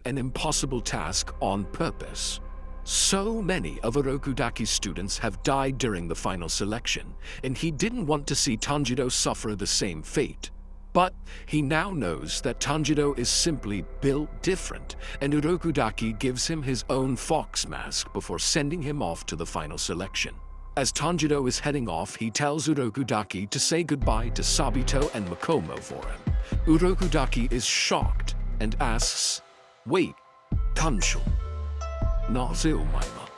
an impossible task on purpose. So many of Orokudaki's students have died during the final selection, and he didn't want to see Tanjiro suffer the same fate. But he now knows that Tanjiro is simply built different, and Urokudaki gives him his own fox mask before sending him off to the final selection. As Tanjiro is heading off, he tells Urokudaki to say goodbye to Sabito and Makomo for him. Urokudaki is shocked and asks, "Wait, Tancho, naze omae wa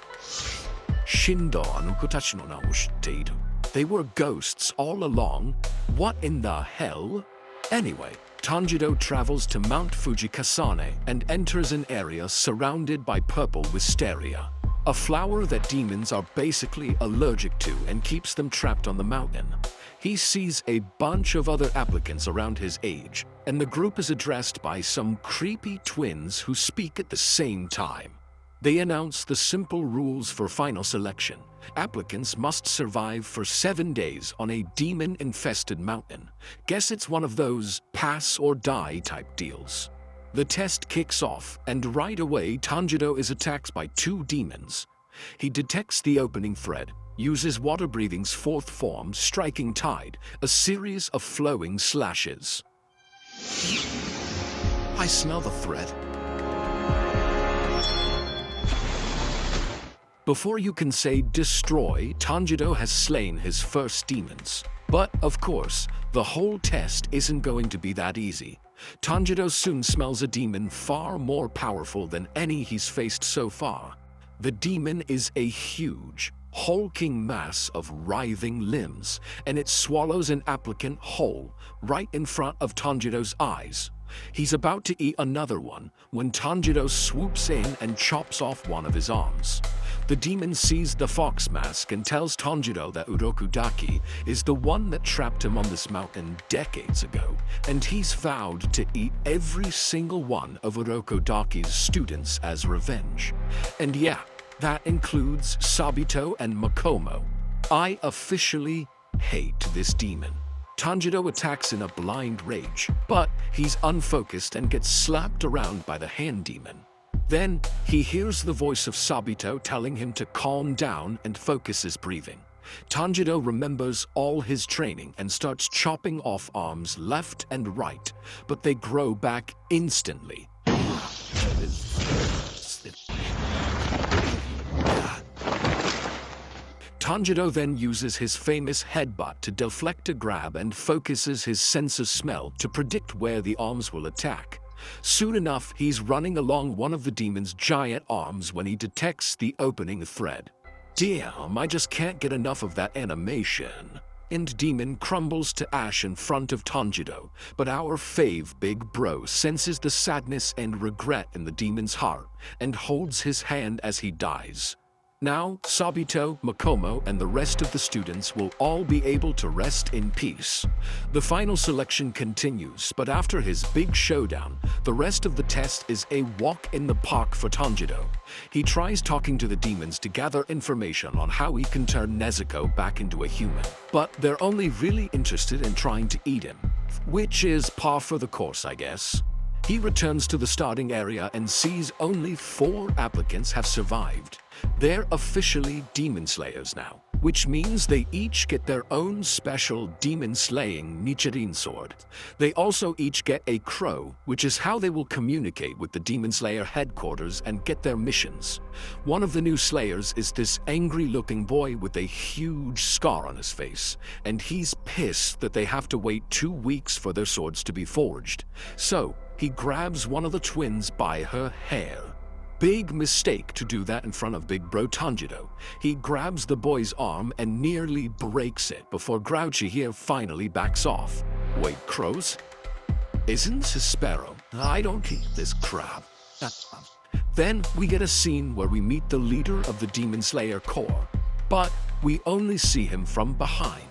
shinda ano kotachi no na wo shitteiru? They were ghosts all along? What in the hell?" Anyway, Tanjiro travels to Mount Fujikasane and enters an area surrounded by purple wisteria, a flower that demons are basically allergic to and keeps them trapped on the mountain. He sees a bunch of other applicants around his age, and the group is addressed by some creepy twins who speak at the same time. They announce the simple rules for final selection. Applicants must survive for 7 days on a demon-infested mountain. Guess it's one of those pass or die type deals. The test kicks off, and right away Tanjiro is attacked by 2 demons. He detects the opening thread, uses water breathing's 4th form, striking tide, a series of flowing slashes. I smell the thread. Before you can say destroy, Tanjiro has slain his first demons. But, of course, the whole test isn't going to be that easy. Tanjiro soon smells a demon far more powerful than any he's faced so far. The demon is a huge, hulking mass of writhing limbs, and it swallows an applicant whole, right in front of Tanjiro's eyes. He's about to eat another one when Tanjiro swoops in and chops off one of his arms. The demon sees the fox mask and tells Tanjiro that Urokudaki is the one that trapped him on this mountain decades ago, and he's vowed to eat every single one of Urokudaki's students as revenge. And yeah, that includes Sabito and Makomo. I officially hate this demon. Tanjiro attacks in a blind rage, but he's unfocused and gets slapped around by the hand demon. Then, he hears the voice of Sabito telling him to calm down and focus his breathing. Tanjiro remembers all his training and starts chopping off arms left and right, but they grow back instantly. Tanjiro then uses his famous headbutt to deflect a grab and focuses his sense of smell to predict where the arms will attack. Soon enough, he's running along one of the demon's giant arms when he detects the opening thread. Damn, I just can't get enough of that animation. And demon crumbles to ash in front of Tanjiro, but our fave big bro senses the sadness and regret in the demon's heart and holds his hand as he dies. Now, Sabito, Makomo, and the rest of the students will all be able to rest in peace. The final selection continues, but after his big showdown, the rest of the test is a walk in the park for Tanjiro. He tries talking to the demons to gather information on how he can turn Nezuko back into a human, but they're only really interested in trying to eat him, which is par for the course, I guess. He returns to the starting area and sees only 4 applicants have survived. They're officially demon slayers now, which means they each get their own special demon-slaying Nichirin sword. They also each get a crow, which is how they will communicate with the demon slayer headquarters and get their missions. One of the new slayers is this angry-looking boy with a huge scar on his face, and he's pissed that they have to wait 2 weeks for their swords to be forged. So, he grabs one of the twins by her hair. Big mistake to do that in front of big bro Tanjiro. He grabs the boy's arm and nearly breaks it before Grouchy here finally backs off. Wait, crows? Isn't a sparrow? I don't eat this crap. Then we get a scene where we meet the leader of the Demon Slayer Corps, but we only see him from behind.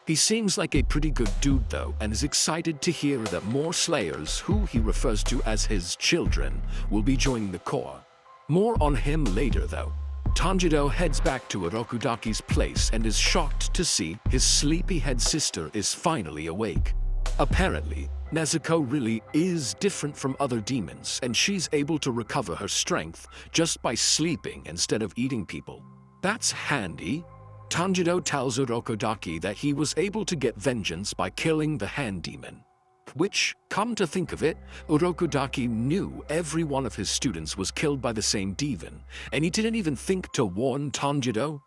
He seems like a pretty good dude though, and is excited to hear that more Slayers, who he refers to as his children, will be joining the Corps. More on him later though. Tanjiro heads back to Urokudaki's place and is shocked to see his sleepyhead sister is finally awake. Apparently, Nezuko really is different from other demons, and she's able to recover her strength just by sleeping instead of eating people. That's handy. Tanjiro tells Urokodaki that he was able to get vengeance by killing the hand demon. Which, come to think of it, Urokodaki knew every one of his students was killed by the same demon, and he didn't even think to warn Tanjiro.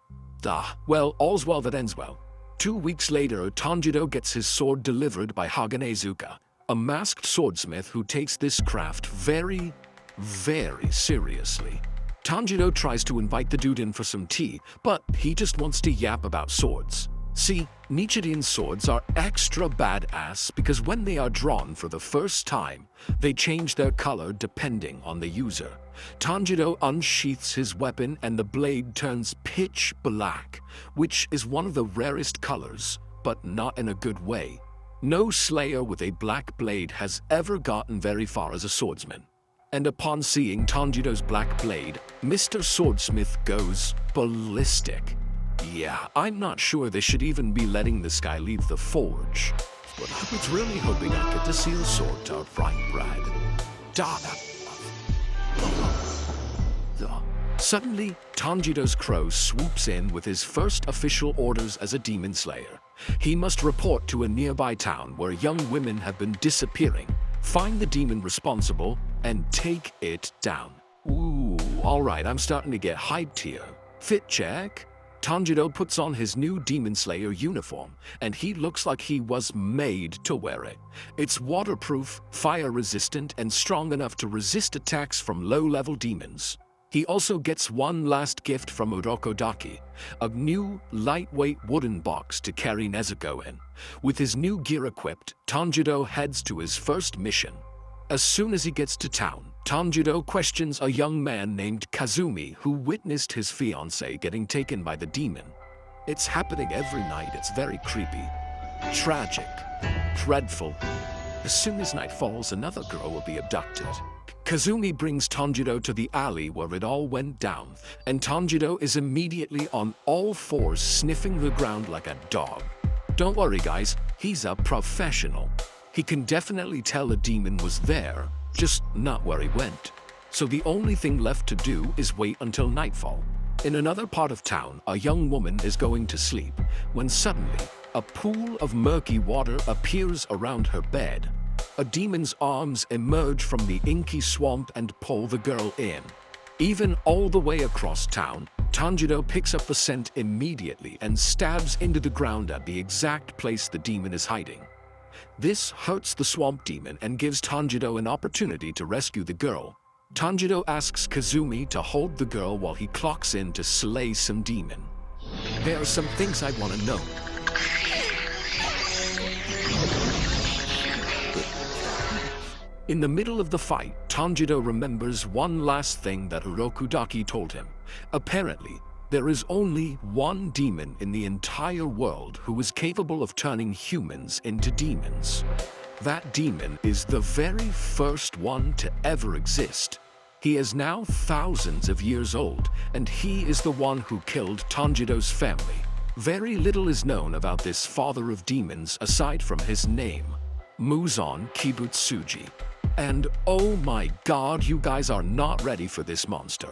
Well, all's well that ends well. 2 weeks later, Tanjiro gets his sword delivered by Haganezuka, a masked swordsmith who takes this craft very, very seriously. Tanjiro tries to invite the dude in for some tea, but he just wants to yap about swords. See, Nichiren swords are extra badass because when they are drawn for the first time, they change their color depending on the user. Tanjiro unsheaths his weapon and the blade turns pitch black, which is one of the rarest colors, but not in a good way. No slayer with a black blade has ever gotten very far as a swordsman. And upon seeing Tanjiro's black blade, Mr. Swordsmith goes ballistic. Yeah, I'm not sure they should even be letting this guy leave the forge. But I was really hoping I get to see the sword to right, Brad. Suddenly, Tanjiro's crow swoops in with his first official orders as a demon slayer. He must report to a nearby town where young women have been disappearing, find the demon responsible, and take it down. Ooh, alright, I'm starting to get hyped here. Fit check. Tanjiro puts on his new Demon Slayer uniform, and he looks like he was made to wear it. It's waterproof, fire-resistant, and strong enough to resist attacks from low-level demons. He also gets one last gift from Urokodaki, a new, lightweight wooden box to carry Nezuko in. With his new gear equipped, Tanjiro heads to his first mission. As soon as he gets to town, Tanjiro questions a young man named Kazumi who witnessed his fiancée getting taken by the demon. It's happening every night, it's very creepy, tragic, dreadful. As soon as night falls, another girl will be abducted. Kazumi brings Tanjiro to the alley where it all went down, and Tanjiro is immediately on all fours sniffing the ground like a dog. Don't worry guys, he's a professional. He can definitely tell a demon was there, just not where he went. So the only thing left to do is wait until nightfall. In another part of town, a young woman is going to sleep, when suddenly, a pool of murky water appears around her bed. A demon's arms emerge from the inky swamp and pull the girl in. Even all the way across town, Tanjiro picks up the scent immediately and stabs into the ground at the exact place the demon is hiding. This hurts the swamp demon and gives Tanjiro an opportunity to rescue the girl. Tanjiro asks Kazumi to hold the girl while he clocks in to slay some demon. There are some things I want to know. In the middle of the fight, Tanjiro remembers one last thing that Urokodaki told him. Apparently, there is only one demon in the entire world who is capable of turning humans into demons. That demon is the very first one to ever exist. He is now thousands of years old, and he is the one who killed Tanjiro's family. Very little is known about this father of demons aside from his name, Muzan Kibutsuji. And oh my god, you guys are not ready for this monster.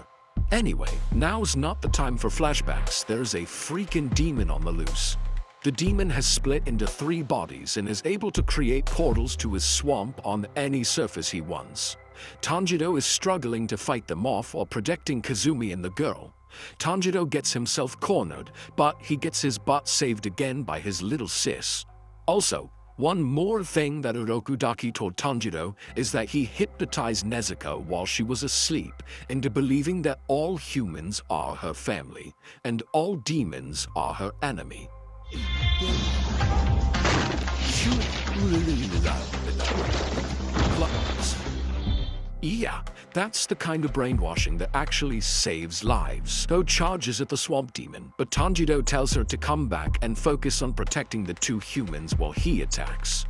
Anyway, now's not the time for flashbacks, there's a freaking demon on the loose. The demon has split into 3 bodies and is able to create portals to his swamp on any surface he wants. Tanjiro is struggling to fight them off while protecting Kazumi and the girl. Tanjiro gets himself cornered, but he gets his butt saved again by his little sis. Also, one more thing that Urokodaki told Tanjiro is that he hypnotized Nezuko while she was asleep into believing that all humans are her family and all demons are her enemy. Yeah, that's the kind of brainwashing that actually saves lives. Though charges at the swamp demon, but Tanjiro tells her to come back and focus on protecting the 2 humans while he attacks.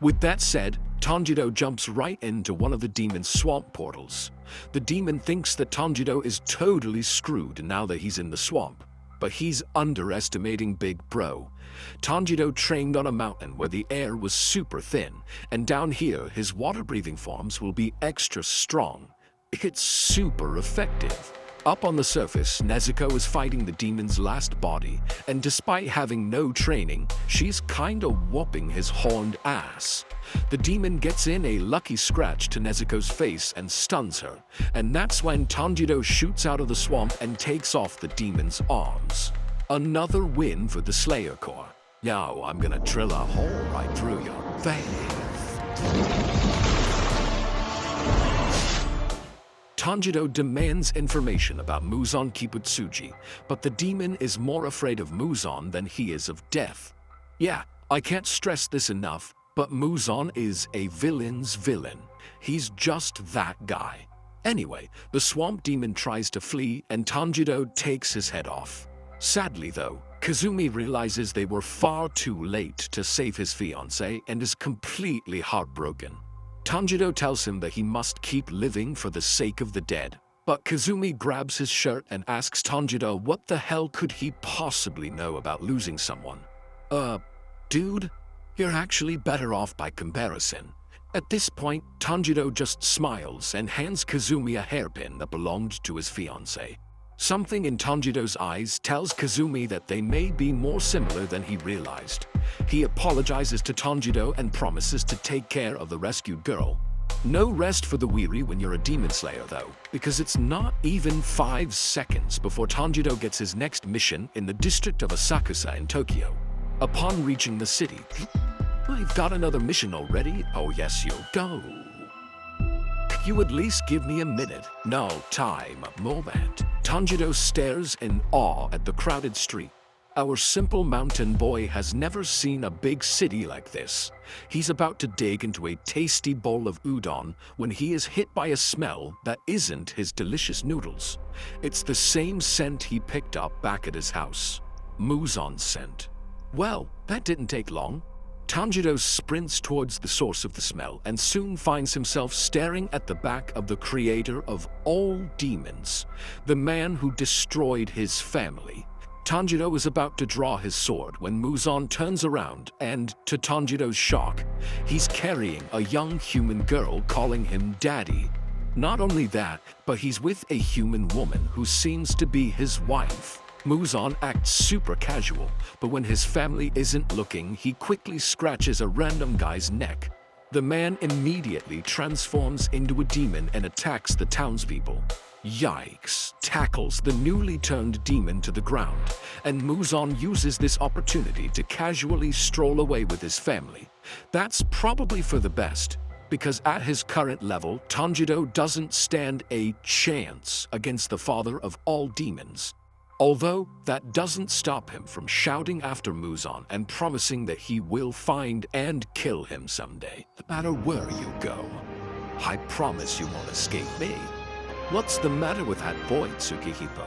With that said, Tanjiro jumps right into one of the demon's swamp portals. The demon thinks that Tanjiro is totally screwed now that he's in the swamp. but he's underestimating Big Bro. Tanjiro trained on a mountain where the air was super thin, and down here his water-breathing forms will be extra strong. It's super effective. Up on the surface, Nezuko is fighting the demon's last body, and despite having no training, she's kinda whooping his horned ass. The demon gets in a lucky scratch to Nezuko's face and stuns her, and that's when Tanjiro shoots out of the swamp and takes off the demon's arms. Another win for the Slayer Corps. Yo, I'm gonna drill a hole right through your face. Tanjiro demands information about Muzan Kibutsuji, but the demon is more afraid of Muzan than he is of death. Yeah, I can't stress this enough, but Muzan is a villain's villain. He's just that guy. Anyway, the swamp demon tries to flee and Tanjiro takes his head off. Sadly though, Kazumi realizes they were far too late to save his fiancée and is completely heartbroken. Tanjiro tells him that he must keep living for the sake of the dead, but Kazumi grabs his shirt and asks Tanjiro what the hell could he possibly know about losing someone. Dude, you're actually better off by comparison. At this point, Tanjiro just smiles and hands Kazumi a hairpin that belonged to his fiancée. Something in Tanjiro's eyes tells Kazumi that they may be more similar than he realized. He apologizes to Tanjiro and promises to take care of the rescued girl. No rest for the weary when you're a demon slayer though, because it's not even 5 seconds before Tanjiro gets his next mission in the district of Asakusa in Tokyo. Upon reaching the city, "I've got another mission already? Oh yes, you'll go. You at least give me a minute. No time, moment." Tanjiro stares in awe at the crowded street. Our simple mountain boy has never seen a big city like this. He's about to dig into a tasty bowl of udon when he is hit by a smell that isn't his delicious noodles. It's the same scent he picked up back at his house. Muzan's scent. Well, that didn't take long. Tanjiro sprints towards the source of the smell and soon finds himself staring at the back of the creator of all demons, the man who destroyed his family. Tanjiro is about to draw his sword when Muzan turns around and, to Tanjiro's shock, he's carrying a young human girl calling him daddy. Not only that, but he's with a human woman who seems to be his wife. Muzan acts super casual, but when his family isn't looking, he quickly scratches a random guy's neck. The man immediately transforms into a demon and attacks the townspeople. Yikes, tackles the newly turned demon to the ground, and Muzan uses this opportunity to casually stroll away with his family. That's probably for the best, because at his current level, Tanjiro doesn't stand a chance against the father of all demons. Although, that doesn't stop him from shouting after Muzan and promising that he will find and kill him someday, no matter where you go. I promise you won't escape me. What's the matter with that boy, Tsukihiko?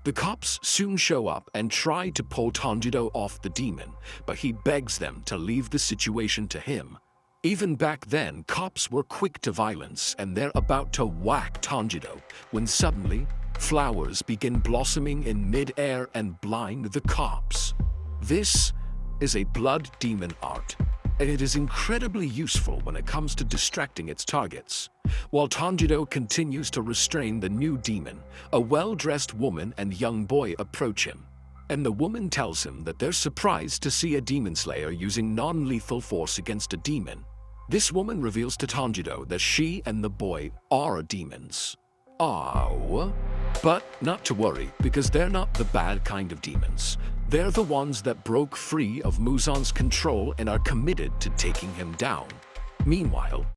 The cops soon show up and try to pull Tanjiro off the demon, but he begs them to leave the situation to him. Even back then, cops were quick to violence and they're about to whack Tanjiro when suddenly, flowers begin blossoming in mid-air and blind the cops. This is a blood demon art, and it is incredibly useful when it comes to distracting its targets. While Tanjiro continues to restrain the new demon, a well-dressed woman and young boy approach him, and the woman tells him that they're surprised to see a demon slayer using non-lethal force against a demon. This woman reveals to Tanjiro that she and the boy are demons. Oh, but not to worry, because they're not the bad kind of demons. They're the ones that broke free of Muzan's control and are committed to taking him down. Meanwhile,